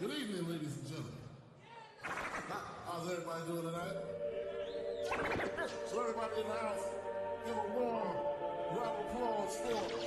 Good evening, ladies and gentlemen. How's everybody doing tonight? So everybody in the house, give a warm round of applause for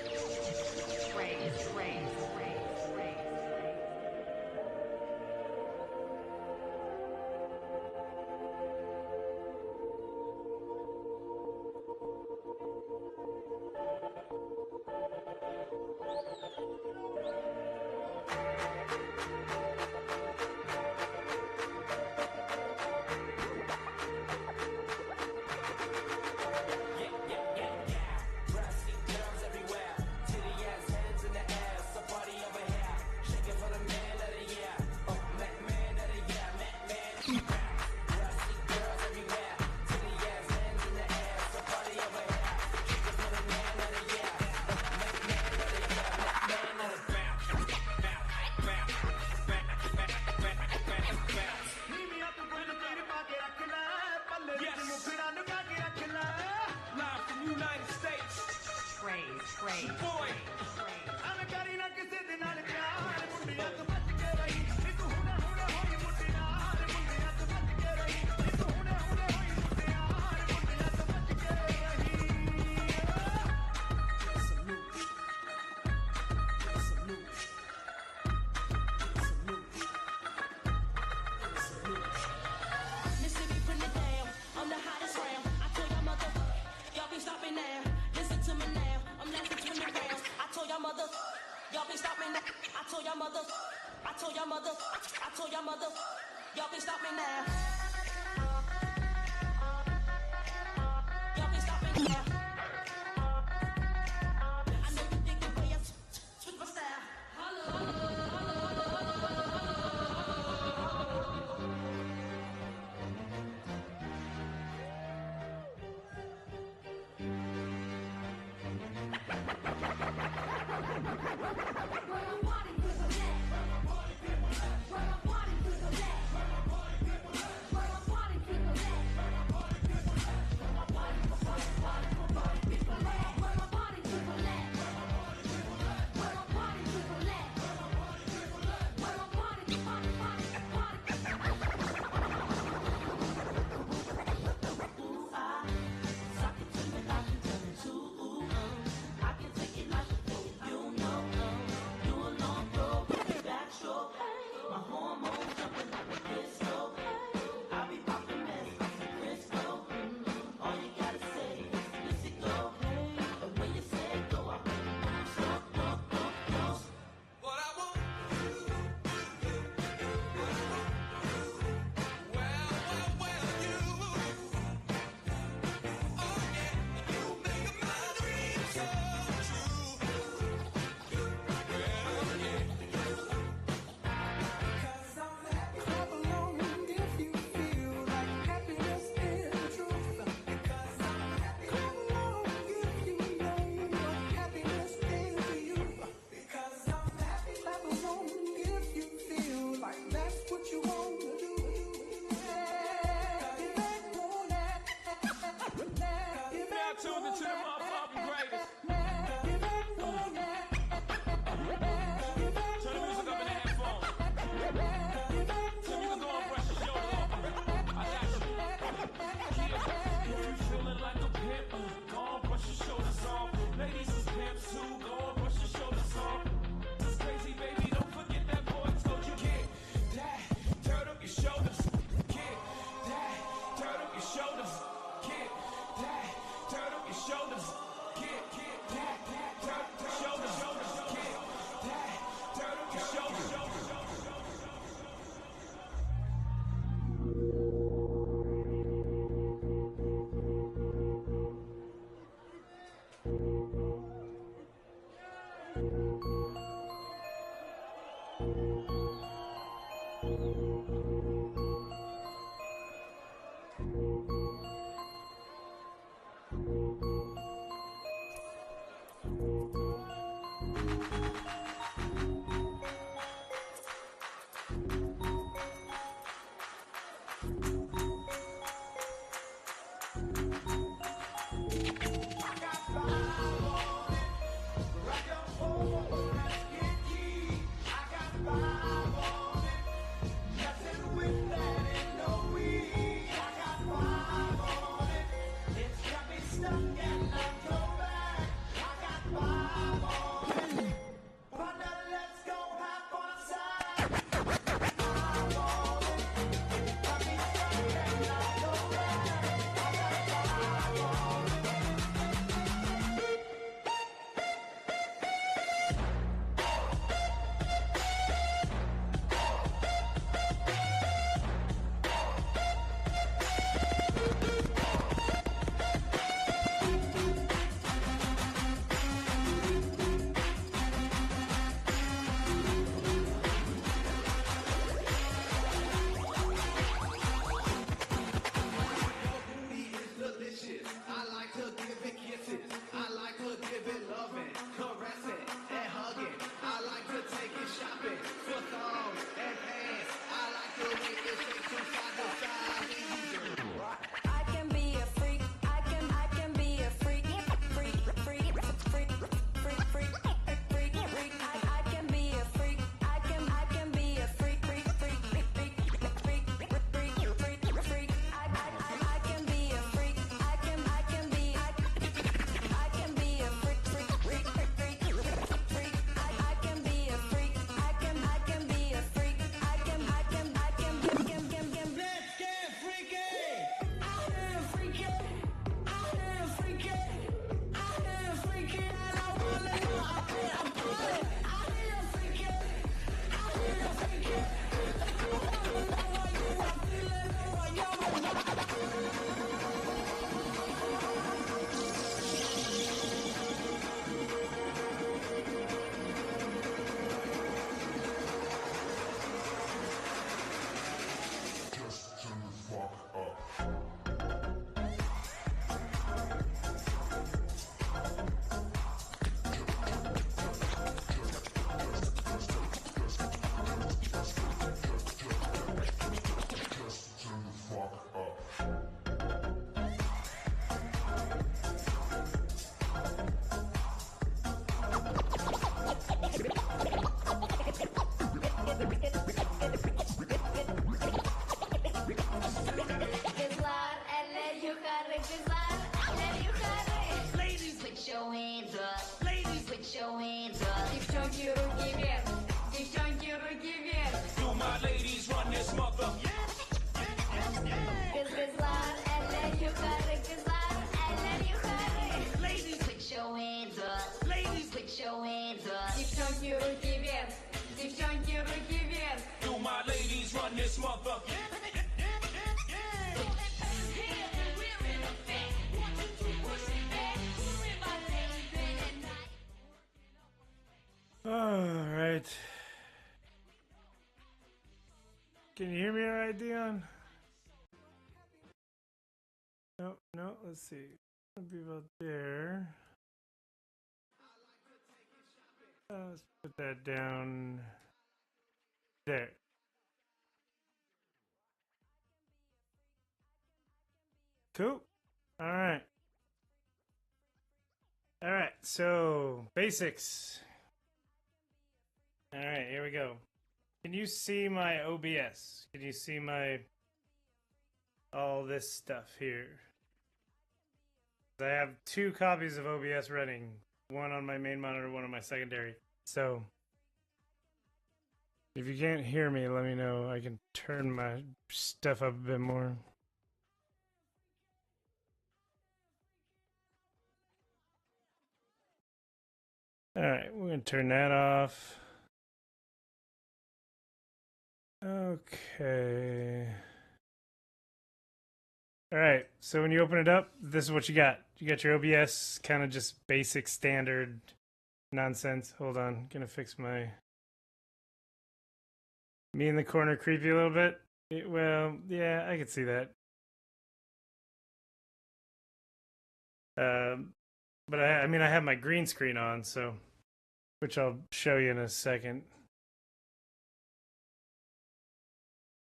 Can you hear me all right, Dion? No, no, let's see. It'll be about there. Let's put that down there. Cool. All right. All right. So, basics. All right, here we go. Can you see my OBS? Can you see my all this stuff here? I have two copies of OBS running, one on my main monitor, one on my secondary. So if you can't hear me, let me know. I can turn my stuff up a bit more. All right, we're going to turn that off. Okay. All right, so when you open it up, this is what you got. You got your OBS, kind of just basic standard nonsense. Hold on, gonna fix my me in the corner creepy a little bit. Well, yeah, I could see that. But I mean, I have my green screen on, so which I'll show you in a second.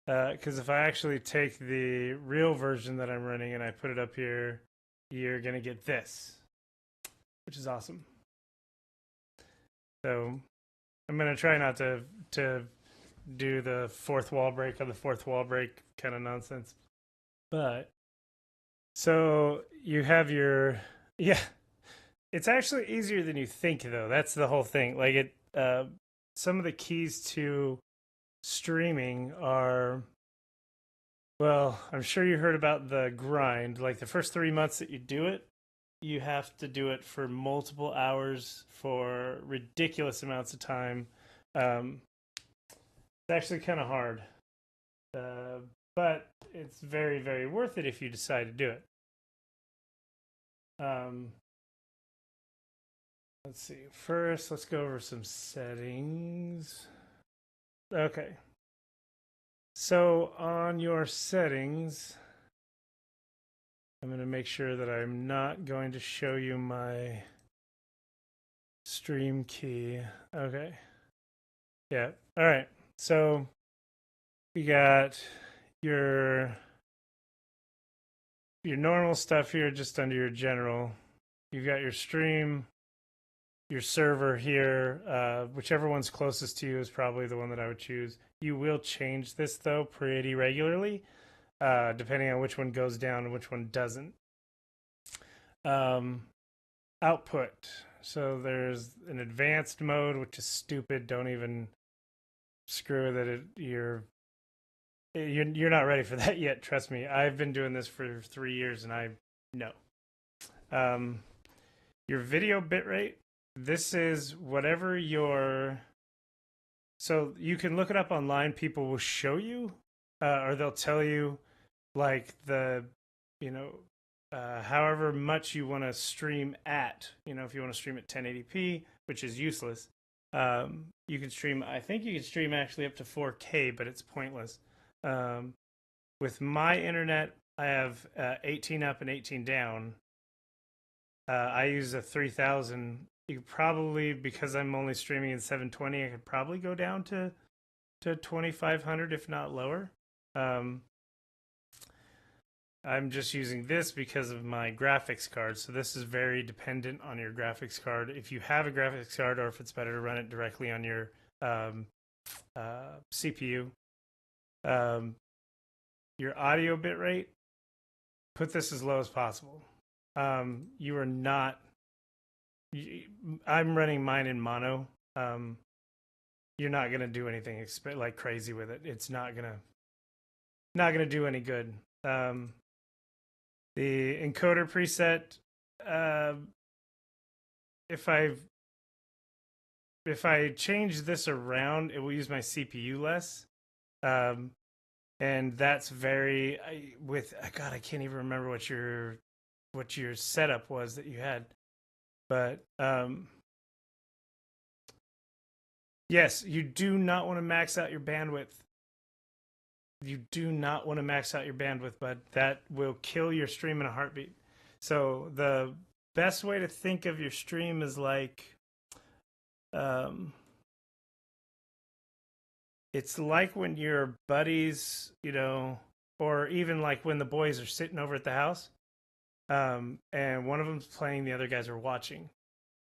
Because if I actually take the real version that I'm running and I put it up here, you're gonna get this, which is awesome. So I'm gonna try not to do the fourth wall break on the fourth wall break kind of nonsense. But so you have your yeah. It's actually easier than you think, though. That's the whole thing. Like it, some of the keys to streaming are, well, I'm sure you heard about the grind. Like the first 3 months that you do it, you have to do it for multiple hours for ridiculous amounts of time. It's actually kind of hard, but it's very, very worth it if you decide to do it. Let's see. First, let's go over some settings. Okay. So on your settings, I'm going to make sure that I'm not going to show you my stream key. Okay. Yeah. All right. So we got your normal stuff here just under your general. You've got your stream, your server here. Whichever one's closest to you is probably the one that I would choose. You will change this though pretty regularly, depending on which one goes down and which one doesn't. Output. So there's an advanced mode, which is stupid. Don't even screw with it. You're not ready for that yet. Trust me. I've been doing this for 3 years, and I know. Your video bitrate. This is whatever your. So you can look it up online. People will show you, or they'll tell you, like the, however much you want to stream at. If you want to stream at 1080p, which is useless, you can stream. I think you can stream actually up to 4K, but it's pointless. With my internet, I have 18 up and 18 down. I use a 3000. You could probably, because I'm only streaming in 720, I could probably go down to 2500, if not lower. I'm just using this because of my graphics card. So this is very dependent on your graphics card. If you have a graphics card, or if it's better to run it directly on your CPU. Your audio bitrate, put this as low as possible. You are not. I'm running mine in mono. You're not gonna do anything like crazy with it. It's not gonna do any good. The encoder preset, if I change this around, it will use my CPU less. And that's very God, I can't even remember what your setup was that you had. But yes, you do not want to max out your bandwidth. you do not want to max out your bandwidth, but that will kill your stream in a heartbeat. So the best way to think of your stream is like, it's like when your buddies, you know, or even like when the boys are sitting over at the house, and one of them's playing, the other guys are watching,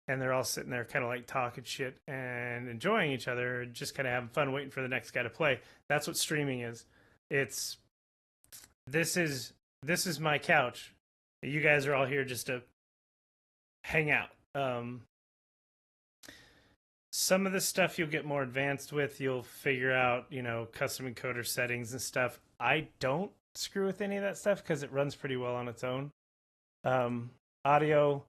and they're all sitting there kind of like talking shit and enjoying each other, just kind of having fun, waiting for the next guy to play. That's what streaming is. It's this is my couch. You guys are all here just to hang out. Some of the stuff you'll get more advanced with. You'll figure out, you know, custom encoder settings and stuff. I don't screw with any of that stuff because it runs pretty well on its own. Audio,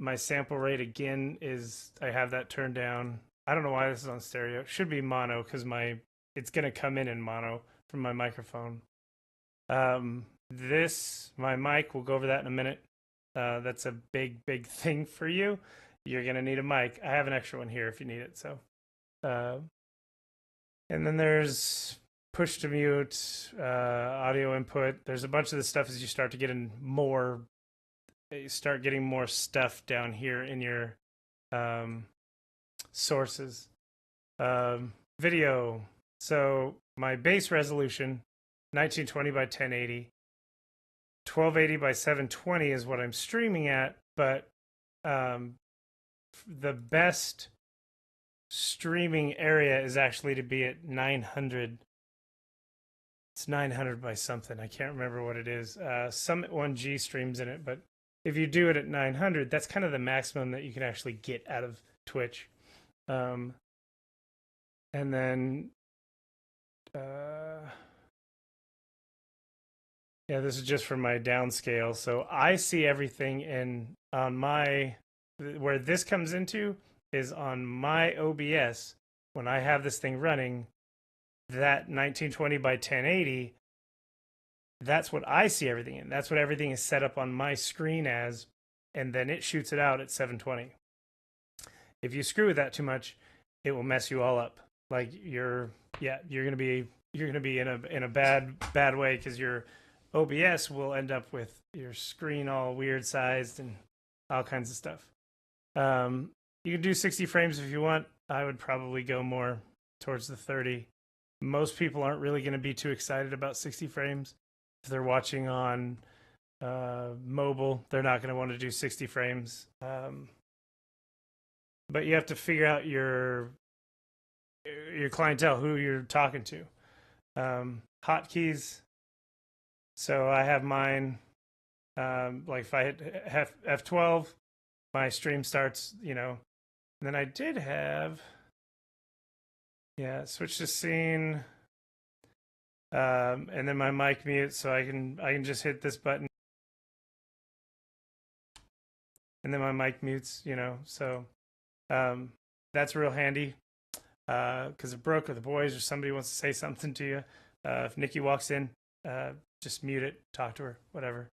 my sample rate again is, I have that turned down. I don't know why this is on stereo. It should be mono because it's gonna come in mono from my microphone. My mic, we'll go over that in a minute. That's a big thing for you. You're gonna need a mic. I have an extra one here if you need it. So, and then there's push to mute, audio input. There's a bunch of this stuff as you start to get in more. You start getting more stuff down here in your sources. Video. So my base resolution, 1920 by 1080. 1280 by 720 is what I'm streaming at, but the best streaming area is actually to be at 900. It's 900 by something. I can't remember what it is. Summit 1G streams in it, but if you do it at 900, that's kind of the maximum that you can actually get out of Twitch. And then, yeah, this is just for my downscale. So I see everything on my, where this comes into is on my OBS. When I have this thing running, that 1920 by 1080, that's what I see everything in. That's what everything is set up on my screen as, and then it shoots it out at 720. If you screw with that too much, it will mess you all up. Like you're gonna be in a bad way because your OBS will end up with your screen all weird sized and all kinds of stuff. You can do 60 frames if you want. I would probably go more towards the 30. Most people aren't really going to be too excited about 60 frames. If they're watching on mobile, they're not going to want to do 60 frames. But you have to figure out your clientele, who you're talking to. Hotkeys. So I have mine, like if I hit F12, my stream starts, you know. And then I did have, switch to scene. And then my mic mute, so I can just hit this button, and then my mic mutes, you know. So that's real handy because it broke with the boys or somebody wants to say something to you. If Nikki walks in, just mute it, talk to her, whatever.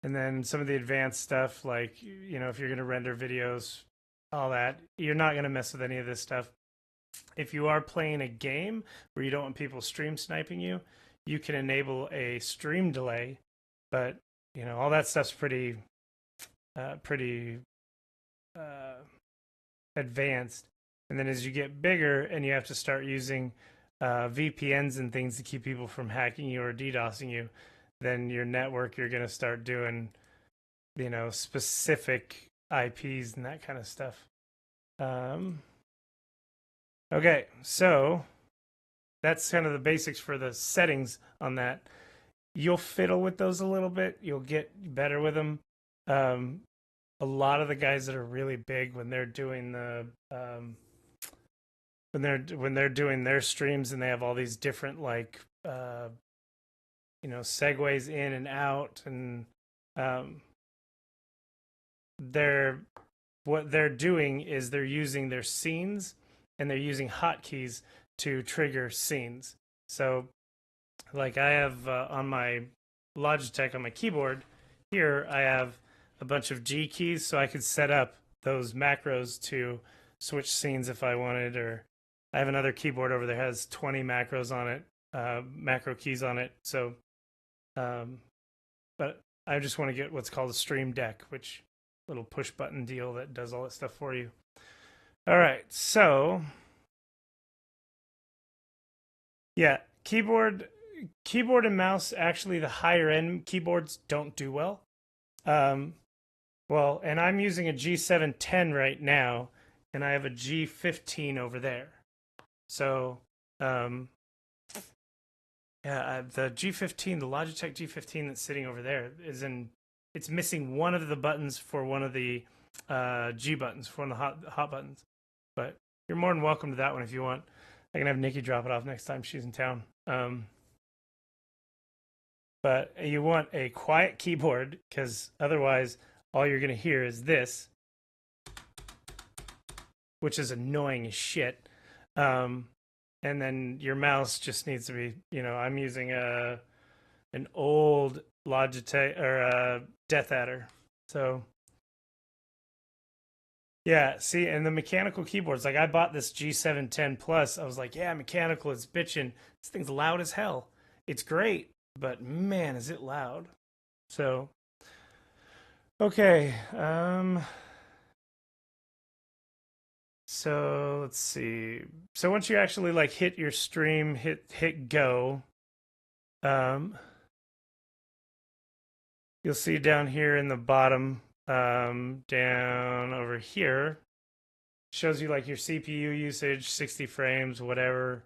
And then some of the advanced stuff, like, you know, if you're going to render videos, all that, you're not going to mess with any of this stuff. If you are playing a game where you don't want people stream sniping you, you can enable a stream delay, but you know, all that stuff's pretty advanced. And then as you get bigger and you have to start using VPNs and things to keep people from hacking you or DDoSing you, then your network, you're going to start doing, you know, specific IPs and that kind of stuff. Okay, so that's kind of the basics for the settings on that. You'll fiddle with those a little bit. You'll get better with them. A lot of the guys that are really big, when they're doing the when they're doing their streams and they have all these different, like, you know, segues in and out, and what they're doing is they're using their scenes and they're using hotkeys to trigger scenes. So like I have on my Logitech on my keyboard here, I have a bunch of G keys, so I could set up those macros to switch scenes if I wanted, or I have another keyboard over there that has 20 macros on it, macro keys on it. So, but I just want to get what's called a Stream Deck, which little push button deal that does all that stuff for you. All right, so yeah, keyboard and mouse. Actually, the higher end keyboards don't do well. Well, and I'm using a G710 right now, and I have a G15 over there. So, yeah, the G15, the Logitech G15 that's sitting over there it's missing one of the buttons for one of the G buttons, for one of the hot buttons. But you're more than welcome to that one if you want. I can have Nikki drop it off next time she's in town. But you want a quiet keyboard, because otherwise all you're going to hear is this, which is annoying as shit. And then your mouse just needs to be, I'm using an old Logitech or a Death Adder. So yeah, see, and the mechanical keyboards, like I bought this G710 Plus. I was like, yeah, mechanical, it's bitching. This thing's loud as hell. It's great, but man, is it loud. So okay, so let's see. So once you actually like hit your stream, hit go, you'll see down here in the bottom, down over here, shows you like your CPU usage, 60 frames, whatever.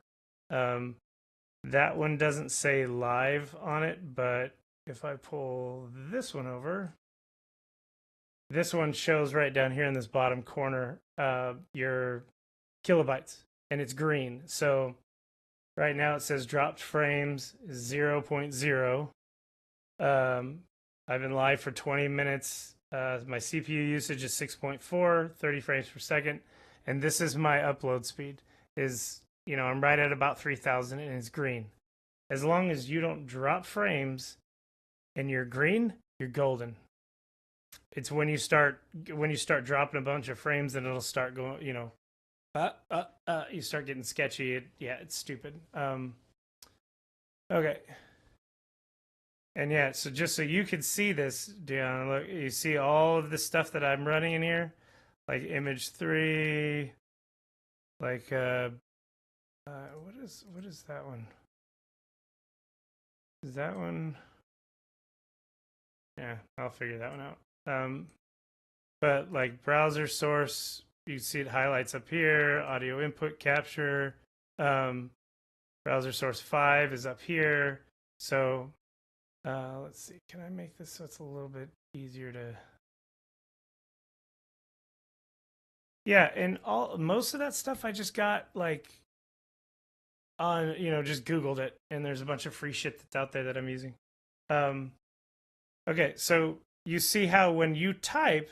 That one doesn't say live on it, but if I pull this one over, this one shows right down here in this bottom corner your kilobytes, and it's green. So right now it says dropped frames 0.0. I've been live for 20 minutes. My CPU usage is 6.4, 30 frames per second. And this is my upload speed. I'm right at about 3,000 and it's green. As long as you don't drop frames and you're green, you're golden. It's when you start dropping a bunch of frames, then it'll start going, you start getting sketchy. It's stupid. Okay. And yeah, so just so you can see this, Dion, look, you see all of the stuff that I'm running in here, like image 3, like what is that one? Is that one? Yeah, I'll figure that one out. But like browser source, you see it highlights up here, audio input capture, browser source 5 is up here. So let's see, can I make this so it's a little bit easier to... Yeah, and most of that stuff I just got like on, just Googled it, and there's a bunch of free shit that's out there that I'm using. Okay, so you see how when you type,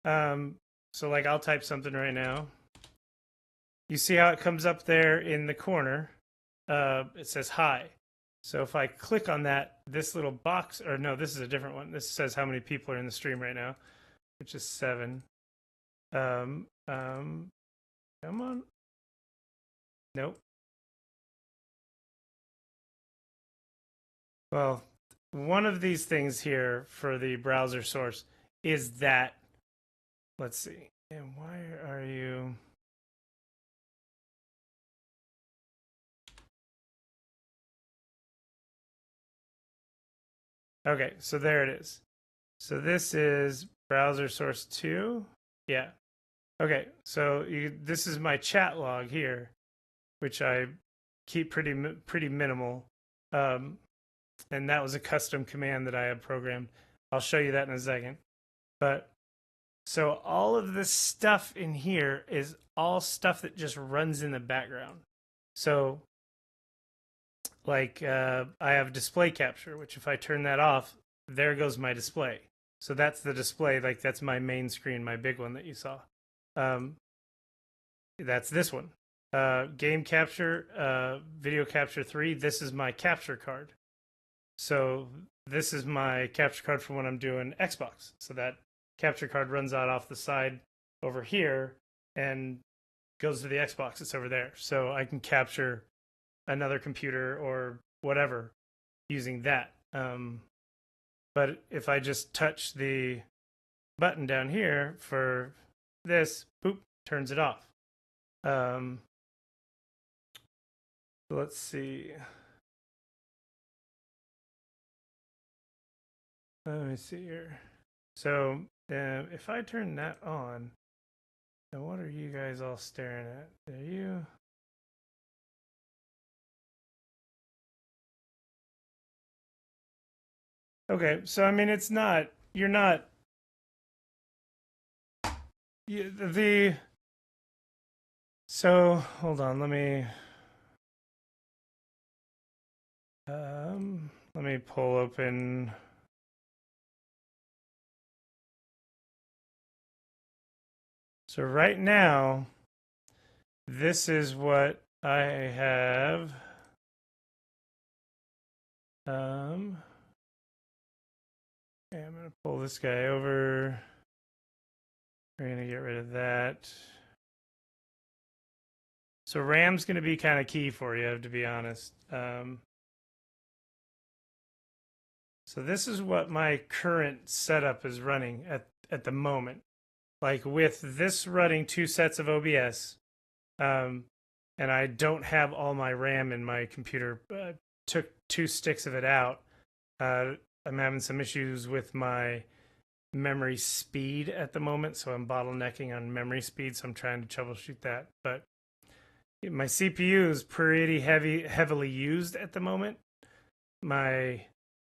so like I'll type something right now. You see how it comes up there in the corner? It says hi. So if I click on that, this little box, or no, this is a different one. This says how many people are in the stream right now, which is 7. Come on. Nope. Well, one of these things here for the browser source is that, let's see. And why are you... Okay, so there it is. So this is browser source 2. Yeah. Okay, so this is my chat log here, which I keep pretty minimal. And that was a custom command that I had programmed. I'll show you that in a second. But so all of this stuff in here is all stuff that just runs in the background. So like I have display capture, which if I turn that off, there goes my display. So that's the display, like that's my main screen, my big one that you saw. That's this one. Game capture, video capture 3, this is my capture card. So this is my capture card for when I'm doing Xbox. So that capture card runs out off the side over here and goes to the Xbox. It's over there, so I can capture another computer or whatever using that. But if I just touch the button down here for this, boop, turns it off. Let's see. Let me see here. So if I turn that on, then what are you guys all staring at? Are you? Okay, so I mean, it's not. You're not. The. So hold on. Let me pull open. So right now, this is what I have. Okay, I'm gonna pull this guy over. We're gonna get rid of that. So RAM's gonna be kind of key for you, to be honest. So this is what my current setup is running at the moment. Like with this running 2 sets of OBS, and I don't have all my RAM in my computer. Took 2 sticks of it out. I'm having some issues with my memory speed at the moment, so I'm bottlenecking on memory speed, so I'm trying to troubleshoot that. But my CPU is pretty heavily used at the moment. My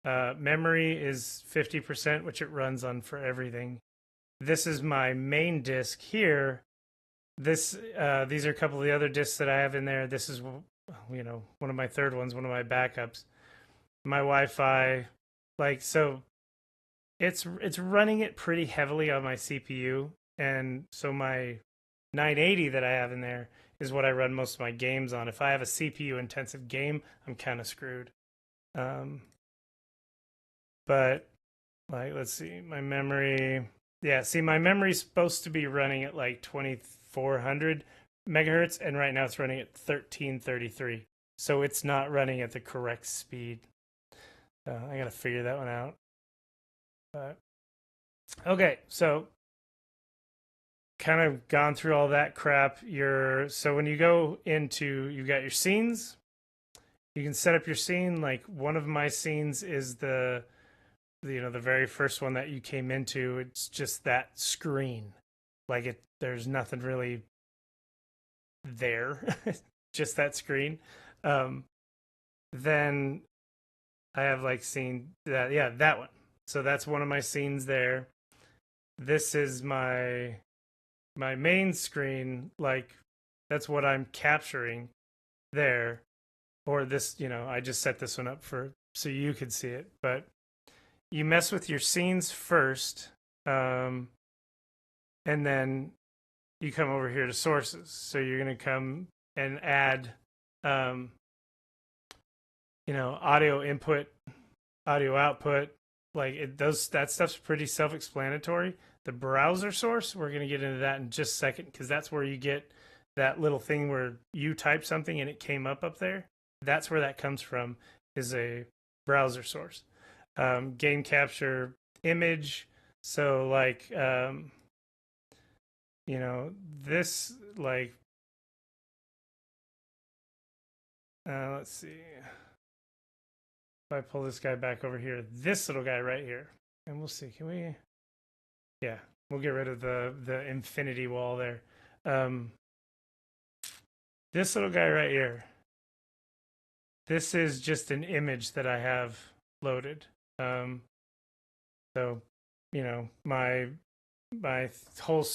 memory is 50%, which it runs on for everything. This is my main disk here. These are a couple of the other disks that I have in there. This is, one of my third ones, one of my backups. My Wi-Fi, so it's running it pretty heavily on my CPU, and so my 980 that I have in there is what I run most of my games on. If I have a CPU intensive game, I'm kind of screwed. But let's see, my memory. Yeah, see, my memory's supposed to be running at like 2400 megahertz, and right now it's running at 1333. So it's not running at the correct speed. I gotta figure that one out. But okay, so kind of gone through all that crap. So when you go into, you've got your scenes. You can set up your scene. Like one of my scenes is the very first one that you came into. It's just that screen. There's nothing really there, just that screen. Then I have scene that, yeah, that one. So that's one of my scenes there. This is my main screen. That's what I'm capturing there. Or this, I just set this one up so you could see it. But you mess with your scenes first, and then you come over here to sources. So you're going to come and add, audio input, audio output. That stuff's pretty self-explanatory. The browser source, we're going to get into that in just a second, because that's where you get that little thing where you type something and it came up there. That's where that comes from, is a browser source. Game capture image. So this let's see. If I pull this guy back over here, this little guy right here, and we'll see. Can we? Yeah, we'll get rid of the infinity wall there. This little guy right here. This is just an image that I have loaded. So, my whole,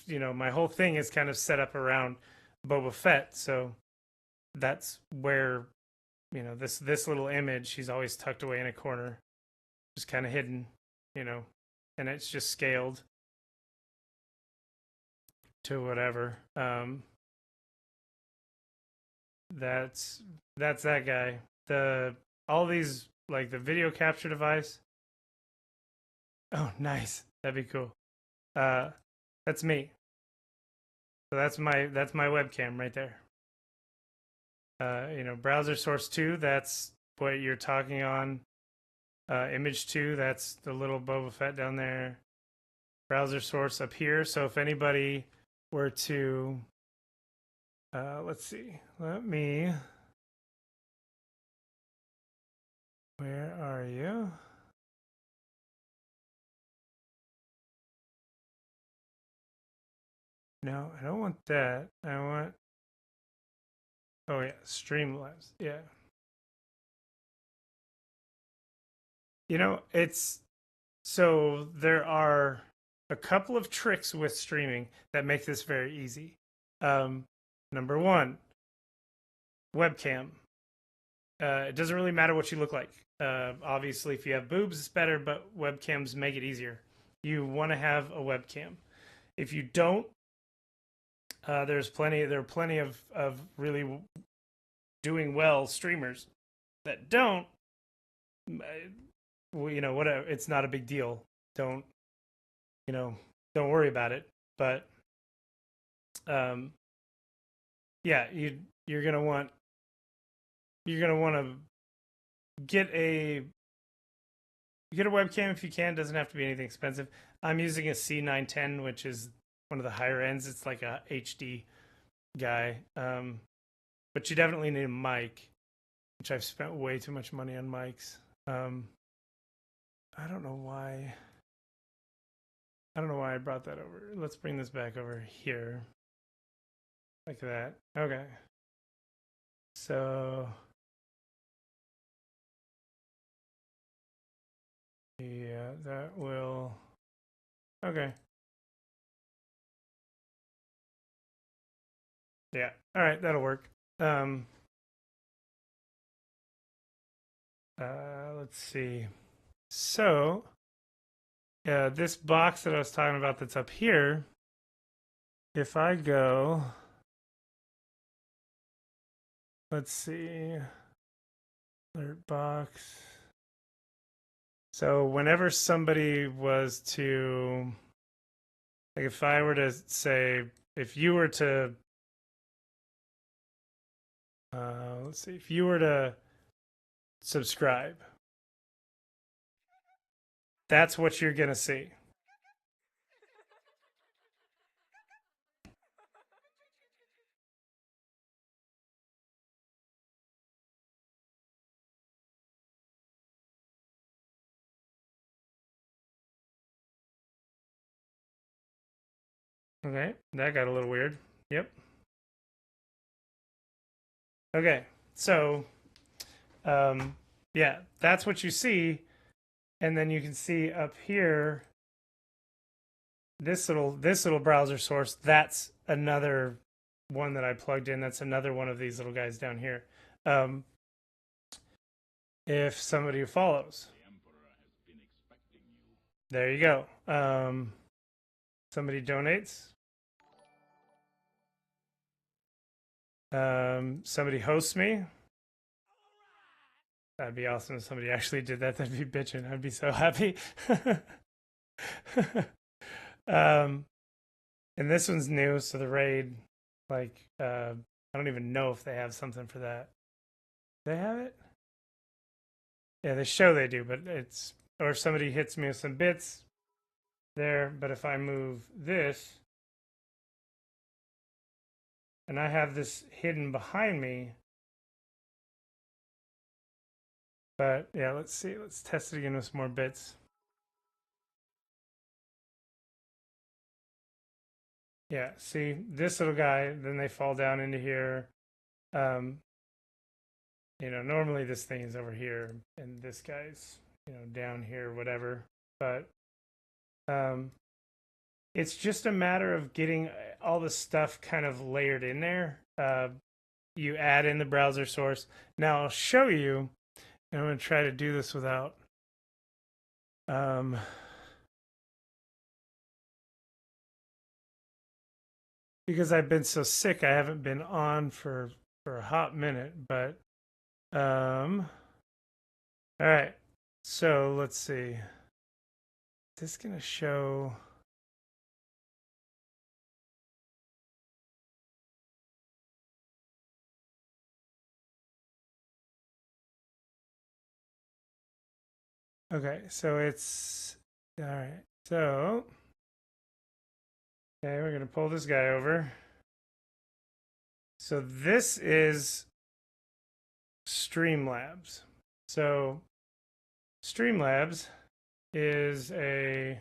my whole thing is kind of set up around Boba Fett. So that's where, this little image, she's always tucked away in a corner, just kind of hidden, and it's just scaled to whatever. That's that guy. All these, the video capture device. Oh, nice. That'd be cool. That's me. So that's my webcam right there. Browser source 2, that's what you're talking on. Image 2, that's the little Boba Fett down there. Browser source up here. So if anybody were to, let's see, where are you? No, I don't want that. I want, oh yeah, Streamlabs. Yeah. So there are a couple of tricks with streaming that make this very easy. Number one, webcam. It doesn't really matter what you look like. Obviously, if you have boobs, it's better, but webcams make it easier. You want to have a webcam. If you don't, there are plenty of really doing well streamers that don't. Whatever. It's not a big deal. Don't don't worry about it. But yeah, you're gonna want to get a webcam if you can. It doesn't have to be anything expensive. I'm using a C910, which is one of the higher ends. It's like a HD guy. But you definitely need a mic, which I've spent way too much money on mics. I don't know why. I don't know why I brought that over. Let's bring this back over here. Like that. Okay. So yeah, that will. Okay. Yeah. All right, that'll work. Let's see. So, this box that I was talking about that's up here, if I go, let's see, alert box. So whenever somebody was to, like if I were to say, if you were to, let's see, if you were to subscribe, that's what you're going to see. Okay, that got a little weird. Yep. Okay, so yeah, that's what you see, and then you can see up here this little browser source. That's another one that I plugged in. That's another one of these little guys down here. If somebody follows, there you go. Somebody donates. Somebody hosts me. That'd be awesome if somebody actually did that. That'd be bitching. I'd be so happy. And this one's new, so the raid, like, I don't even know if they have something for that. They have it? Yeah, they show they do, but it's, or if somebody hits me with some bits there, but if I move this, and I have this hidden behind me, but yeah, let's see, let's test it again with some more bits. Yeah, see this little guy, then they fall down into here. Normally this thing is over here and this guy's, down here, whatever. But it's just a matter of getting all the stuff kind of layered in there. You add in the browser source. Now I'll show you, and I'm going to try to do this without because I've been so sick, I haven't been on for a hot minute, but all right. So let's see. Is this going to show Okay, so it's all right. So okay, we're gonna pull this guy over. So this is Streamlabs. So Streamlabs is a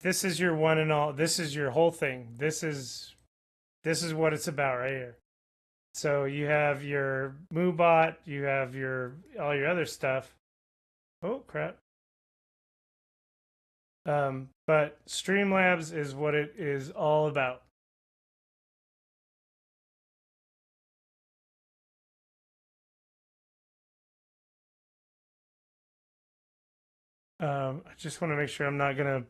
this is your one and all. This is your whole thing. This is what it's about right here. So you have your MooBot, you have your all your other stuff. Oh crap. But Streamlabs is what it is all about. I just want to make sure I'm not gonna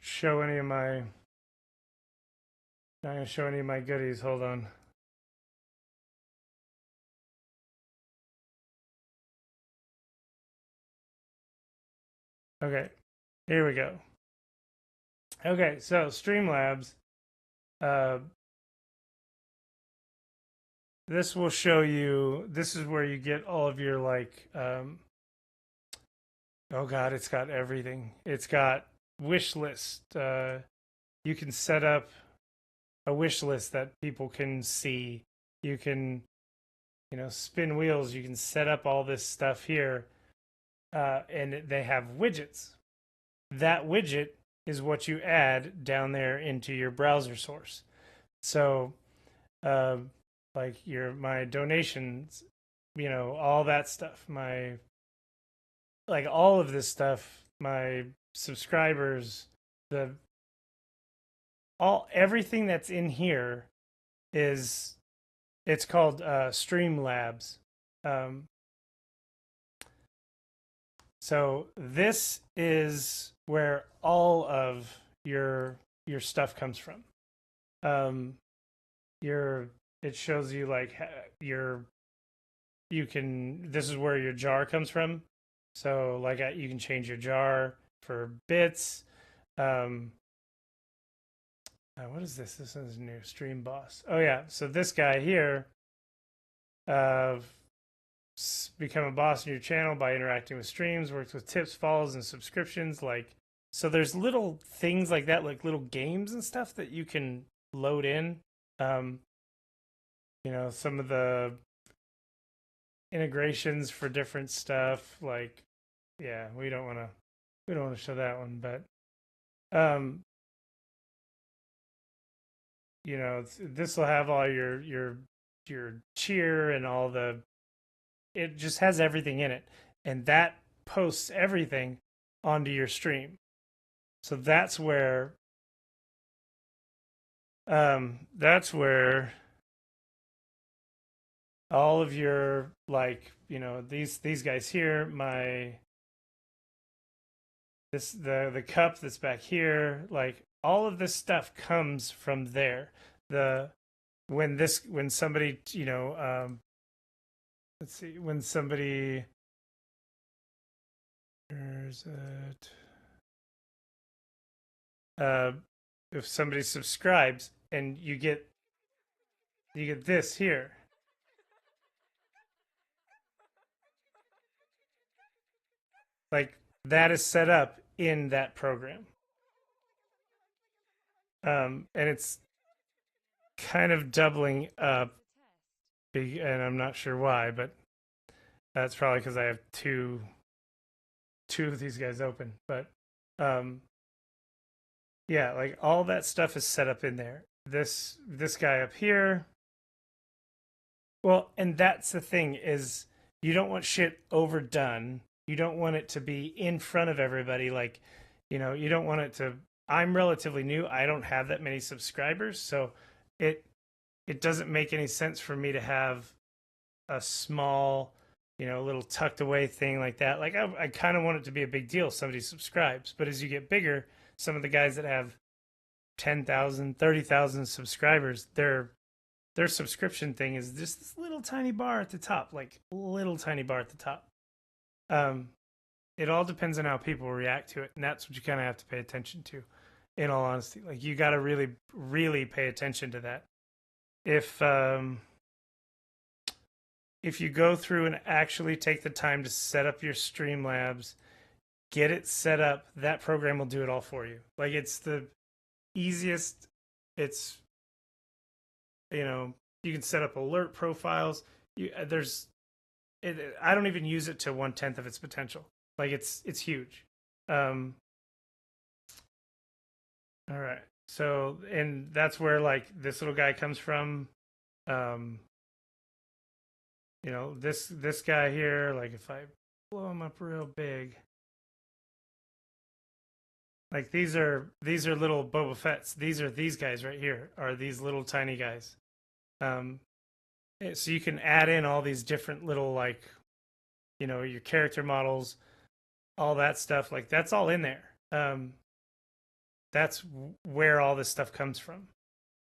show any of my not gonna show any of my goodies. Hold on. Okay, here we go. Okay, so Streamlabs. Uh, this will show you. This is where you get all of your like. Oh God, it's got everything. It's got wish list. You can set up a wish list that people can see. You can, spin wheels. You can set up all this stuff here, and they have widgets. That widget is what you add down there into your browser source. So, uh, like my donations, all that stuff, my like all of this stuff, my subscribers, the everything that's in here is it's called Streamlabs. Um, so this is where all of your stuff comes from. Um, your it shows you like your you can this is where your jar comes from. So like you can change your jar for bits. Um, what is this? This is new Stream Boss. Oh yeah, so this guy here, uh, become a boss in your channel by interacting with streams. Works with tips, follows, and subscriptions. Like so, there's little things like that, like little games and stuff that you can load in. Um, some of the integrations for different stuff. Like, yeah, we don't want to show that one, but um, this will have all your cheer and all the it just has everything in it, and that posts everything onto your stream. So that's where all of your like these guys here, my the cup that's back here, like all of this stuff comes from there. The when somebody let's see, when somebody where's it uh if somebody subscribes and you get this here, like that is set up in that program. And it's kind of doubling up, and I'm not sure why, but that's probably because I have two of these guys open. But um, yeah, like all that stuff is set up in there. This guy up here. Well, and that's the thing is you don't want shit overdone. You don't want it to be in front of everybody. Like, you don't want it to. I'm relatively new. I don't have that many subscribers, so it it doesn't make any sense for me to have a small, little tucked away thing like that. Like I kind of want it to be a big deal if somebody subscribes. But as you get bigger, some of the guys that have 10,000, 30,000 subscribers, their subscription thing is just this little tiny bar at the top, like little tiny bar at the top. Um, it all depends on how people react to it, and that's what you kind of have to pay attention to. In all honesty, like you got to really, really pay attention to that. If if you go through and actually take the time to set up your Streamlabs, get it set up, that program will do it all for you. Like, it's the easiest. It's, you can set up alert profiles. I don't even use it to 1/10 of its potential. Like, it's huge. All right. So, and that's where like this little guy comes from. Um, this guy here, like if I blow him up real big, like these are little Boba Fett's. These are these guys right here are these little tiny guys. Um, so you can add in all these different little like, your character models, all that stuff. Like that's all in there. That's where all this stuff comes from.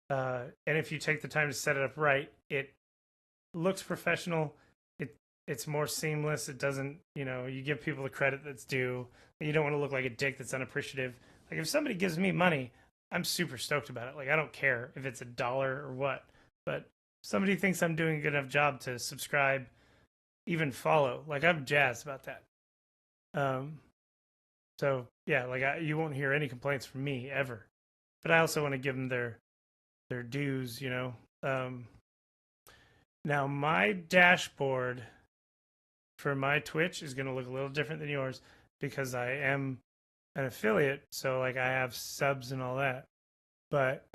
And if you take the time to set it up right, it looks professional. It's more seamless. It doesn't, you give people the credit that's due. You don't want to look like a dick that's unappreciative. Like if somebody gives me money, I'm super stoked about it. Like I don't care if it's $1 or what, but somebody thinks I'm doing a good enough job to subscribe, even follow. Like I'm jazzed about that. So yeah, like you won't hear any complaints from me ever. But I also want to give them their dues, Now my dashboard for my Twitch is going to look a little different than yours because I am an affiliate, so like I have subs and all that. But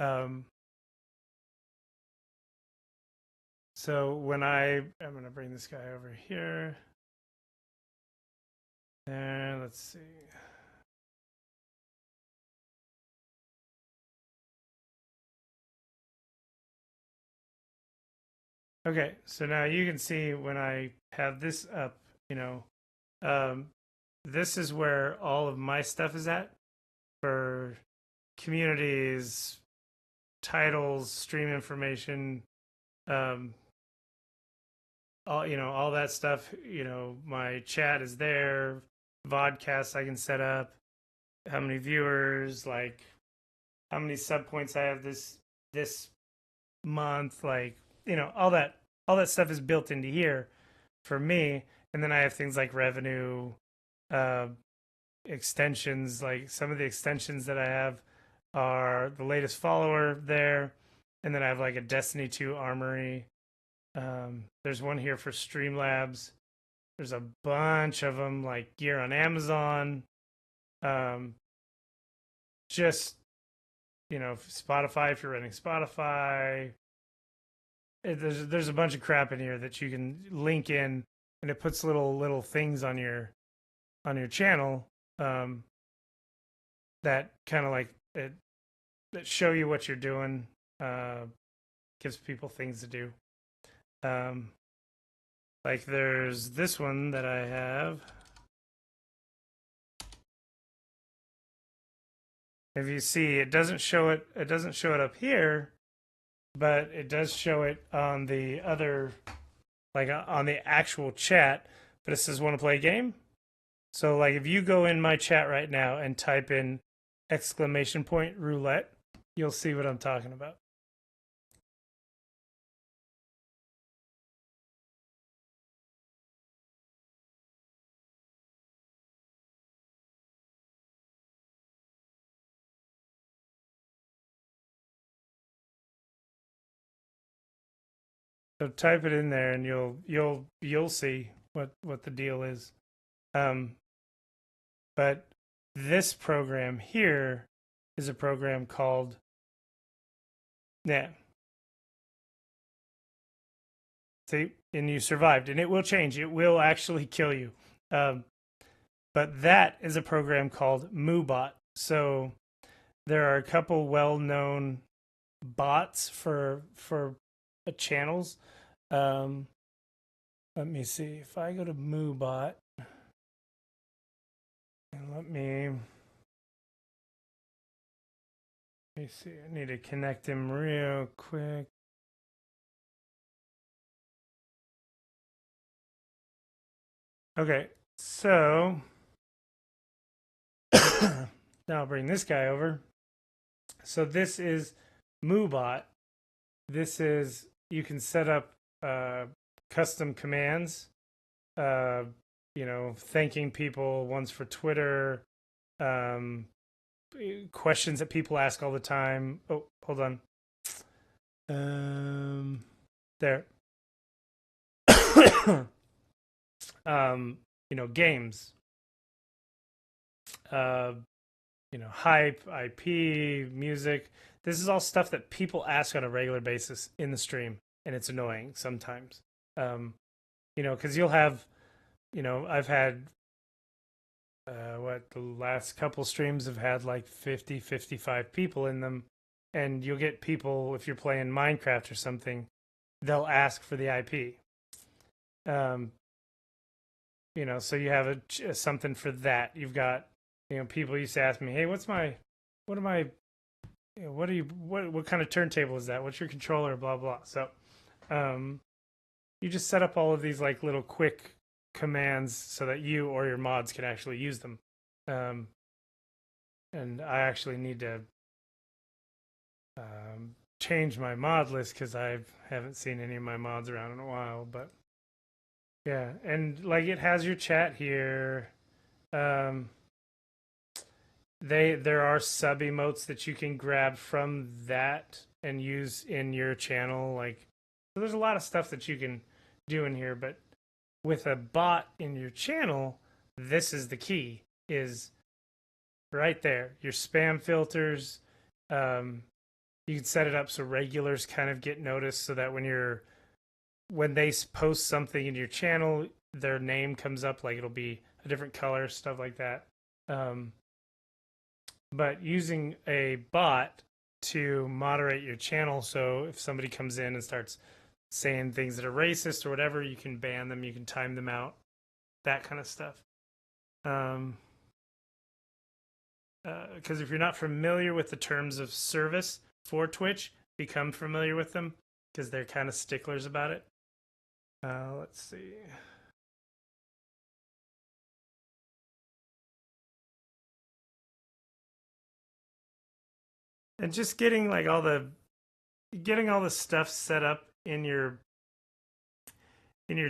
so when I'm going to bring this guy over here. And let's see. Okay, so now you can see when I have this up, this is where all of my stuff is at for communities, titles, stream information, all that stuff. My chat is there, vodcasts I can set up, how many viewers, like how many sub points I have this month, like all that stuff is built into here for me. And then I have things like revenue, extensions. Like some of the extensions that I have are the latest follower there, and then I have like a Destiny 2 armory. There's one here for Streamlabs. There's a bunch of them, like gear on Amazon. Just Spotify if you're running Spotify. There's a bunch of crap in here that you can link in, and it puts little things on your channel that kind of like that show you what you're doing, gives people things to do. Like there's this one that I have. If you see, it doesn't show it up here, but it does show it on the other, like on the actual chat. But it says, want to play a game? So like if you go in my chat right now and type in !roulette, you'll see what I'm talking about. So type it in there and you'll see what the deal is. But this program here is a program called, yeah. See, and you survived, and it will change. It will actually kill you. But that is a program called MooBot. So there are a couple well-known bots for channels. Let me see if I go to MooBot and let me see. I need to connect him real quick. Okay, so now I'll bring this guy over. So this is MooBot. This is, you can set up custom commands. Uh, thanking people. One's for Twitter. Um, questions that people ask all the time. Oh, hold on. There. Games. Uh, hype, IP, music. This is all stuff that people ask on a regular basis in the stream, and it's annoying sometimes. Because you'll have, I've had the last couple streams have had like 50, 55 people in them, and you'll get people, if you're playing Minecraft or something, they'll ask for the IP. So you have something for that. You've got, people used to ask me, hey, what kind of turntable is that? What's your controller? Blah, blah. So, you just set up all of these like little quick commands so that you or your mods can actually use them. And I actually need to change my mod list because I haven't seen any of my mods around in a while. But yeah, and like it has your chat here. There are sub emotes that you can grab from that and use in your channel. Like, so there's a lot of stuff that you can do in here, but with a bot in your channel, this is the key, is right there. Your spam filters, you can set it up so regulars kind of get noticed so that when they post something in your channel, their name comes up, like it'll be a different color, stuff like that. But using a bot to moderate your channel, so if somebody comes in and starts saying things that are racist or whatever, you can ban them, you can time them out, that kind of stuff. Because if you're not familiar with the terms of service for Twitch, become familiar with them because they're kind of sticklers about it. Let's see. And just getting all the stuff set up in your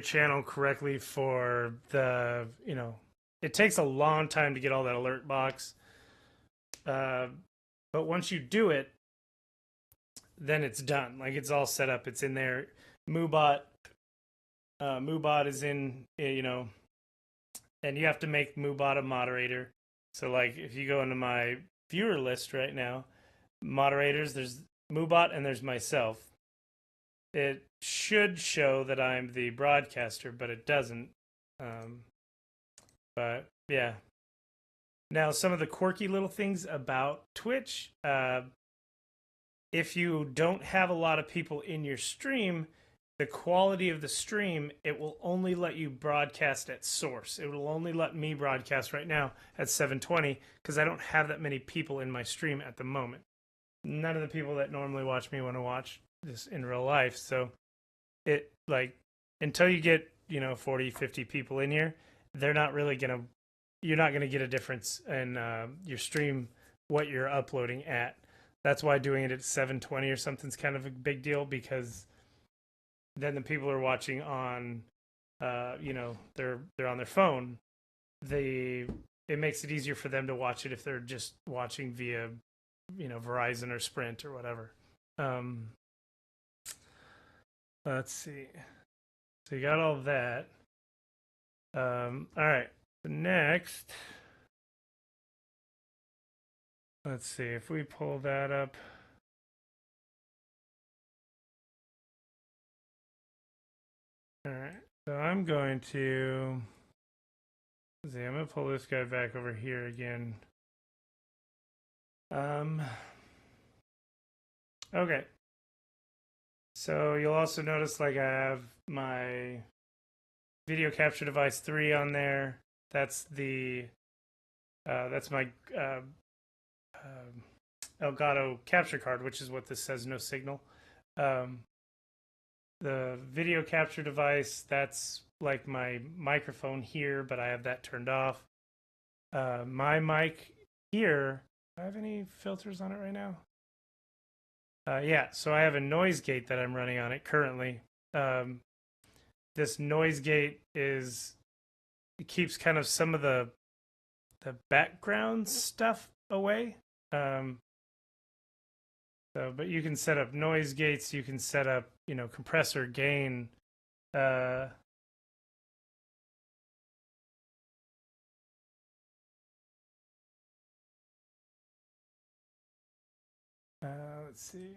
channel correctly for the, it takes a long time to get all that alert box. But once you do it, then it's done. Like, it's all set up. It's in there. Moobot is in, and you have to make Moobot a moderator. So like if you go into my viewer list right now, moderators, there's Moobot and there's myself. It should show that I'm the broadcaster, but it doesn't. But yeah. Now, some of the quirky little things about Twitch. If you don't have a lot of people in your stream, the quality of the stream, it will only let you broadcast at source. It will only let me broadcast right now at 720 because I don't have that many people in my stream at the moment. None of the people that normally watch me want to watch this in real life. So it, like, until you get, 40, 50 people in here, you're not going to get a difference in your stream, what you're uploading at. That's why doing it at 720 or something is kind of a big deal, because then the people are watching on, they're on their phone. It makes it easier for them to watch it if they're just watching via, Verizon or Sprint or whatever. Let's see. So you got all that. All right. Next, let's see if we pull that up. All right. So I'm going to see. I'm going to pull this guy back over here again. Okay. So you'll also notice, like, I have my video capture device 3 on there. That's my Elgato capture card, which is what this says, no signal. The video capture device, that's like my microphone here, but I have that turned off. My mic here, do I have any filters on it right now? Yeah, so I have a noise gate that I'm running on it currently. this noise gate is, it keeps kind of some of the background stuff away. So, but you can set up noise gates. You can set up, compressor gain. Let's see.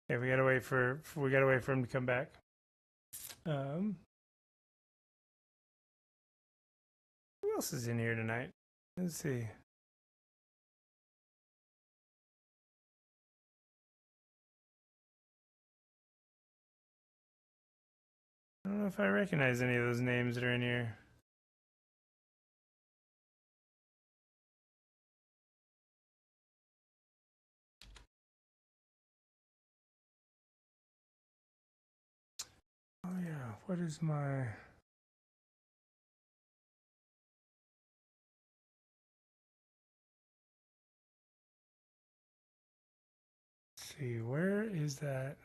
Yeah, we gotta wait for him to come back. Who else is in here tonight? Let's see. I don't know if I recognize any of those names that are in here. Oh yeah, what is my... Let's see, where is that?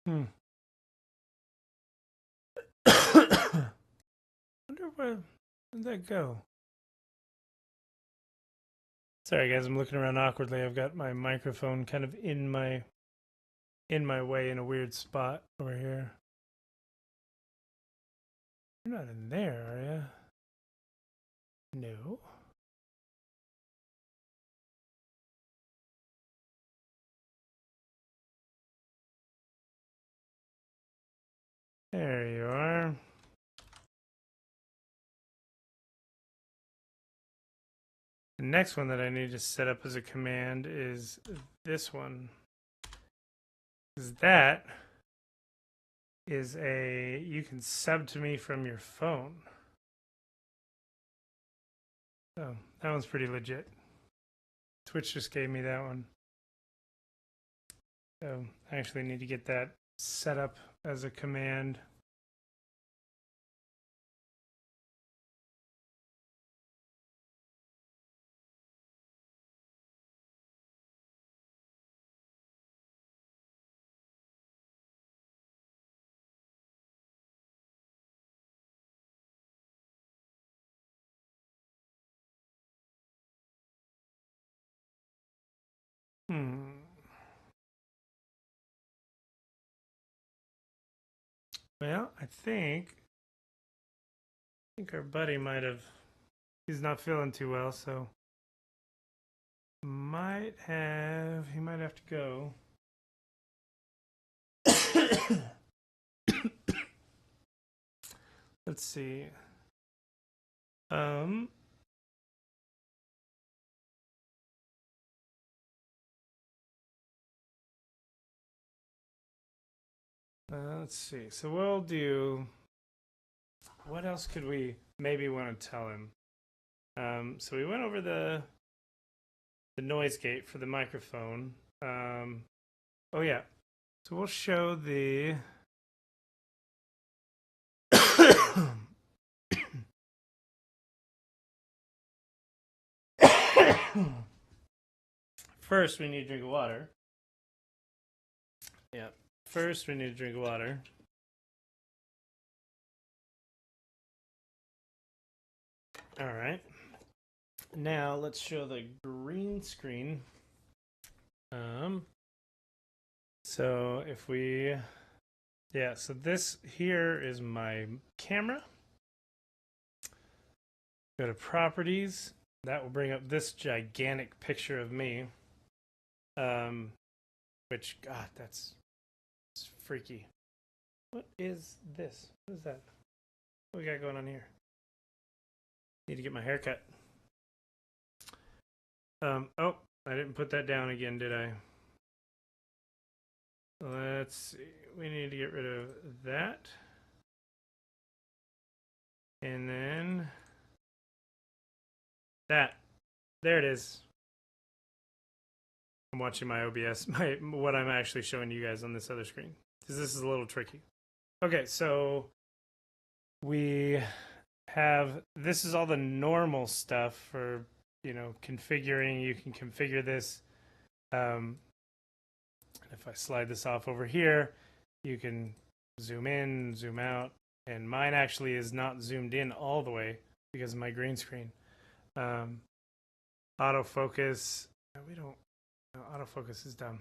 Hmm. Wonder where'd that go? Sorry guys, I'm looking around awkwardly. I've got my microphone kind of in my way in a weird spot over here. You're not in there, are you? No. There you are. The next one that I need to set up as a command is this one. Because that is you can sub to me from your phone. So that one's pretty legit. Twitch just gave me that one. So I actually need to get that set up as a command. Well, I think our buddy might have, he's not feeling too well, so he might have to go. Let's see. Let's see. So we'll do. What else could we maybe want to tell him? So we went over the noise gate for the microphone. Oh yeah. So we'll show the. First, we need to drink water. Yeah. First, we need to drink water. All right. Now let's show the green screen. So if we, yeah, so this here is my camera. Go to properties. That will bring up this gigantic picture of me. Which, God, it's freaky. What is this? What is that? What we got going on here? Need to get my hair cut. Oh, I didn't put that down again, did I? Let's see. We need to get rid of that. And then that. There it is. I'm watching my OBS, what I'm actually showing you guys on this other screen, because this is a little tricky. Okay, so we have, this is all the normal stuff for, configuring. You can configure this. If I slide this off over here, you can zoom in, zoom out, and mine actually is not zoomed in all the way because of my green screen. Autofocus, we don't, no, autofocus is dumb.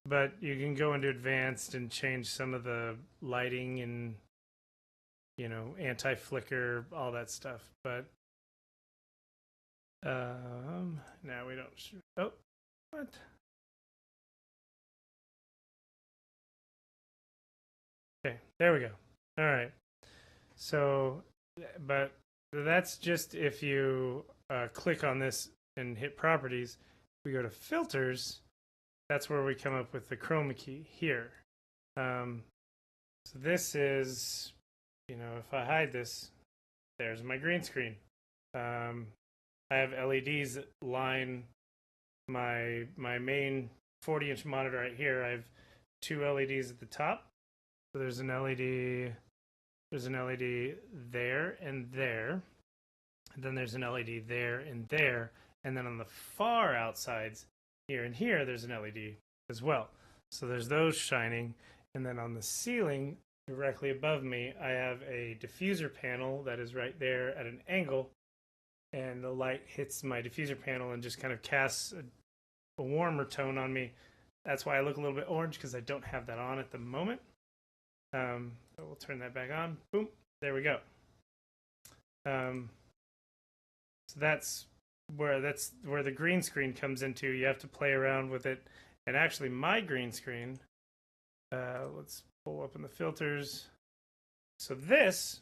But you can go into advanced and change some of the lighting and, anti-flicker, all that stuff. But now we don't, oh, what? Okay, there we go. All right. So, but that's just if you click on this and hit properties. We go to filters. That's where we come up with the chroma key here. So this is, if I hide this, there's my green screen. I have LEDs that line my main 40-inch monitor right here. I have two LEDs at the top. So there's an LED there and there. And then there's an LED there and there. And then on the far outsides, here and here, there's an LED as well. So there's those shining. And then on the ceiling, directly above me, I have a diffuser panel that is right there at an angle. And the light hits my diffuser panel and just kind of casts a warmer tone on me. That's why I look a little bit orange, because I don't have that on at the moment. So we'll turn that back on. Boom. There we go. So that's where the green screen comes into. You have to play around with it. And actually, my green screen, let's pull up in the filters. So this,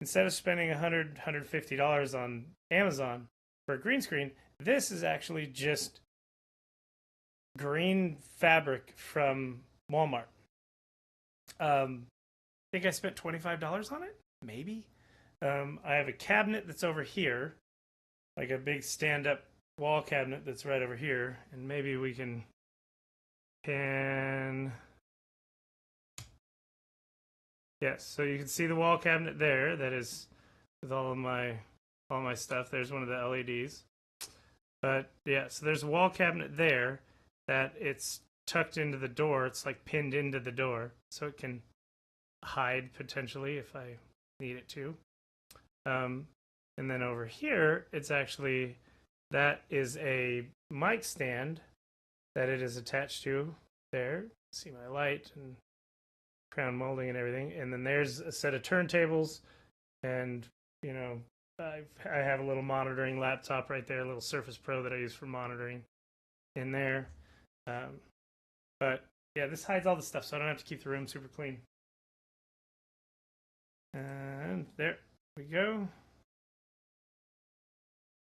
instead of spending $100, $150 on Amazon for a green screen, this is actually just green fabric from Walmart. I think I spent $25 on it, maybe. I have a cabinet that's over here, like a big stand-up wall cabinet that's right over here, and maybe we can yes, so you can see the wall cabinet there that is with all my stuff. There's one of the LEDs. But yeah, so there's a wall cabinet there that it's tucked into the door. It's like pinned into the door, so it can hide potentially if I need it to. And then over here, it's actually, that is a mic stand that it is attached to there. See my light and crown molding and everything. And then there's a set of turntables, and I have a little monitoring laptop right there, a little Surface Pro that I use for monitoring in there. But yeah, this hides all the stuff, so I don't have to keep the room super clean. And there we go.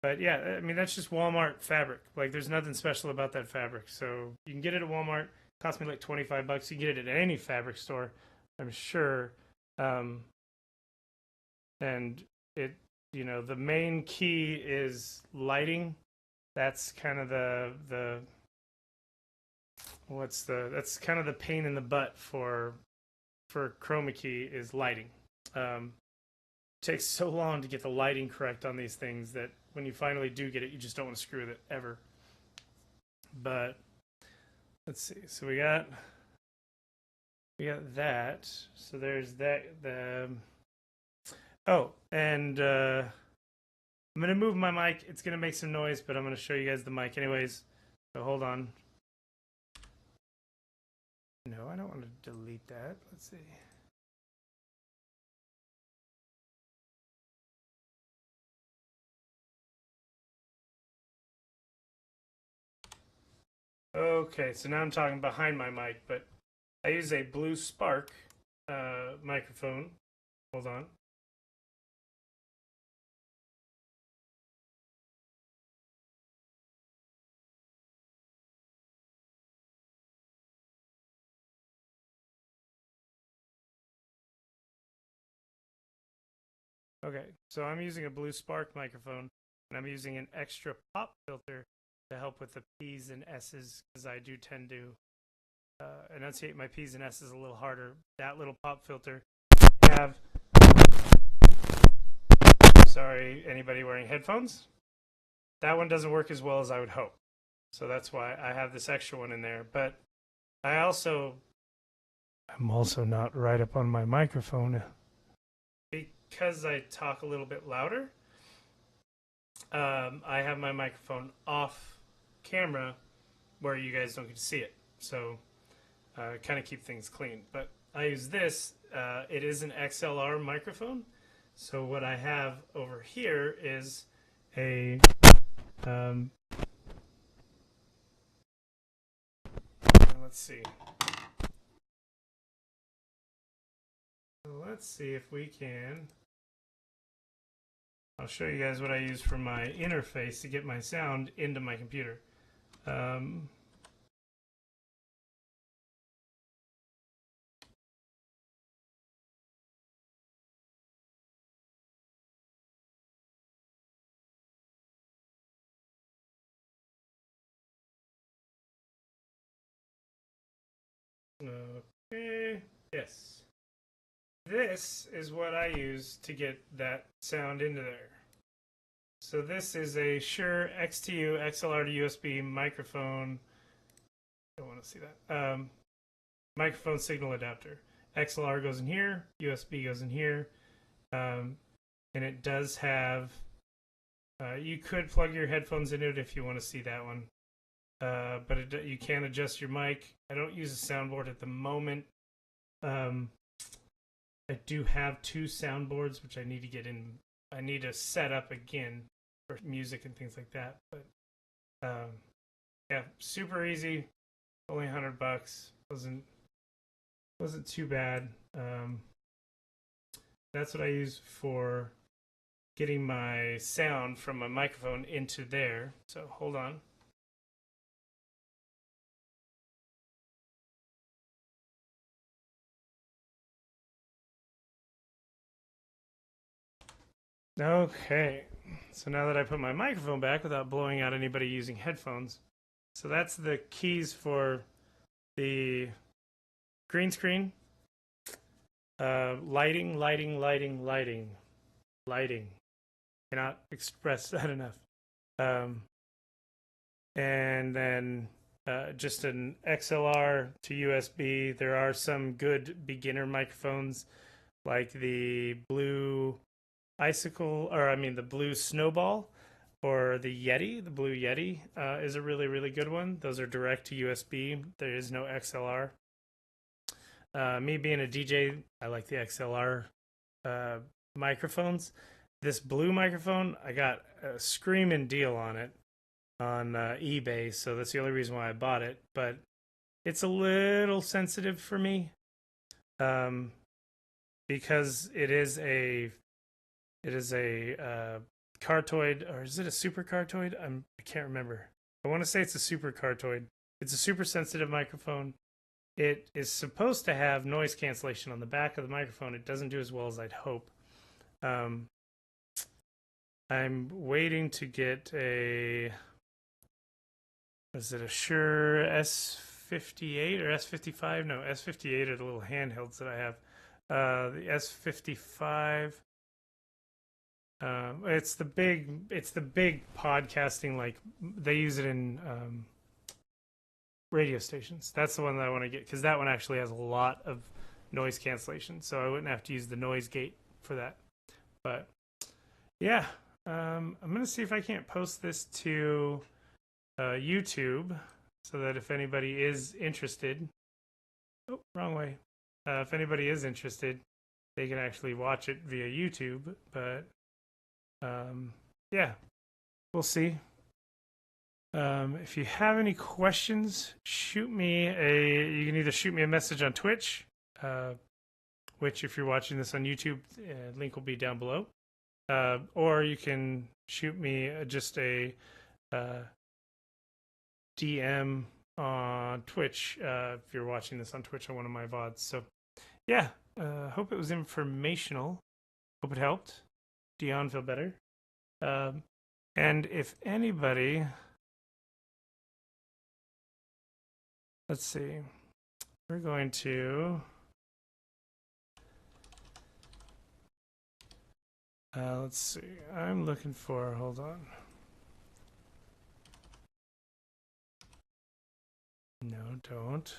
But yeah, I mean, that's just Walmart fabric. Like, there's nothing special about that fabric. So you can get it at Walmart. It cost me like $25. You can get it at any fabric store, I'm sure. And it, the main key is lighting. That's kind of that's kind of the pain in the butt for chroma key is lighting. It takes so long to get the lighting correct on these things that when you finally do get it, you just don't want to screw with it ever. But let's see. So we got that. So there's that. And I'm gonna move my mic. It's gonna make some noise, but I'm gonna show you guys the mic anyways. So hold on. No, I don't want to delete that. Let's see. Okay, so now I'm talking behind my mic, but I use a Blue Spark microphone. Hold on. Okay, so I'm using a Blue Spark microphone, and I'm using an extra pop filter to help with the P's and S's, because I do tend to enunciate my P's and S's a little harder. That little pop filter have. Sorry, anybody wearing headphones? That one doesn't work as well as I would hope. So that's why I have this extra one in there. But I'm also not right up on my microphone because I talk a little bit louder. I have my microphone off camera where you guys don't get to see it. So kind of keep things clean. But I use this. It is an XLR microphone. So what I have over here is a let's see. Let's see if we can. I'll show you guys what I use for my interface to get my sound into my computer. Okay, yes. This is what I use to get that sound into there. So this is a Shure XTU XLR to USB microphone. I don't want to see that. Microphone signal adapter. XLR goes in here, USB goes in here, and it does have. You could plug your headphones into it if you want to see that one, but you can adjust your mic. I don't use a soundboard at the moment. I do have 2 soundboards, which I need to get in. I need to set up again for music and things like that. But yeah, super easy. Only $100. Wasn't too bad. That's what I use for getting my sound from my microphone into there. So hold on. Okay, so now that I put my microphone back without blowing out anybody using headphones, so that's the keys for the green screen, lighting. Cannot express that enough. And then just an XLR to USB. There are some good beginner microphones like the Blue Icicle, the Blue Snowball, or the Yeti. The Blue Yeti is a really, really good one. Those are direct to USB. There is no XLR. Me being a DJ, I like the XLR microphones. This Blue microphone, I got a screaming deal on it on eBay, so that's the only reason why I bought it. But it's a little sensitive for me because it is a Cartoid, or is it a Super Cartoid? I can't remember. I want to say it's a Super Cartoid. It's a super sensitive microphone. It is supposed to have noise cancellation on the back of the microphone. It doesn't do as well as I'd hope. I'm waiting to get a Shure S58 or S55? No, S58 are the little handhelds that I have. The S55. It's the big podcasting, like they use it in radio stations. That's the one that I want to get because that one actually has a lot of noise cancellation, so I wouldn't have to use the noise gate for that. But yeah, I'm gonna see if I can't post this to YouTube so that if anybody is interested, oh, wrong way. If anybody is interested, they can actually watch it via YouTube. But yeah, we'll see. If you have any questions, you can either shoot me a message on Twitch, which if you're watching this on YouTube, link will be down below. Or you can shoot me just a DM on Twitch if you're watching this on Twitch on one of my VODs. So yeah, hope it was informational. Hope it helped Dion feel better. And if anybody let's see. We're going to let's see. I'm looking for, hold on. No, don't.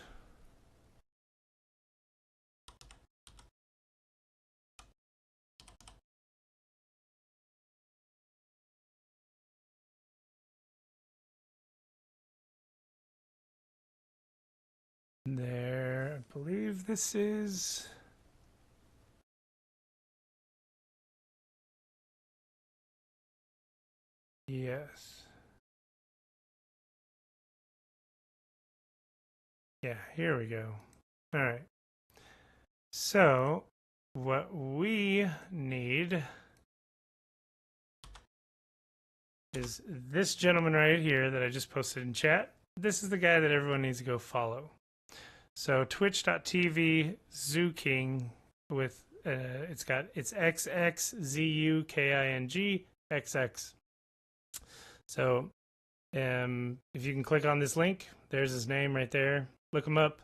There, I believe this is. Yes. Yeah, here we go. All right. So, what we need is this gentleman right here that I just posted in chat. This is the guy that everyone needs to go follow. So, twitch.tv ZooKing with it's XXZUKING XX. So, if you can click on this link, there's his name right there. Look him up.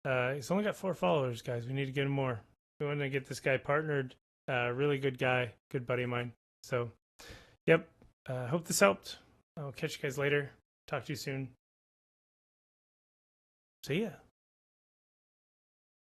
He's only got 4 followers, guys. We need to get him more. We want to get this guy partnered. Really good guy, good buddy of mine. So, yep. Hope this helped. I'll catch you guys later. Talk to you soon. See ya.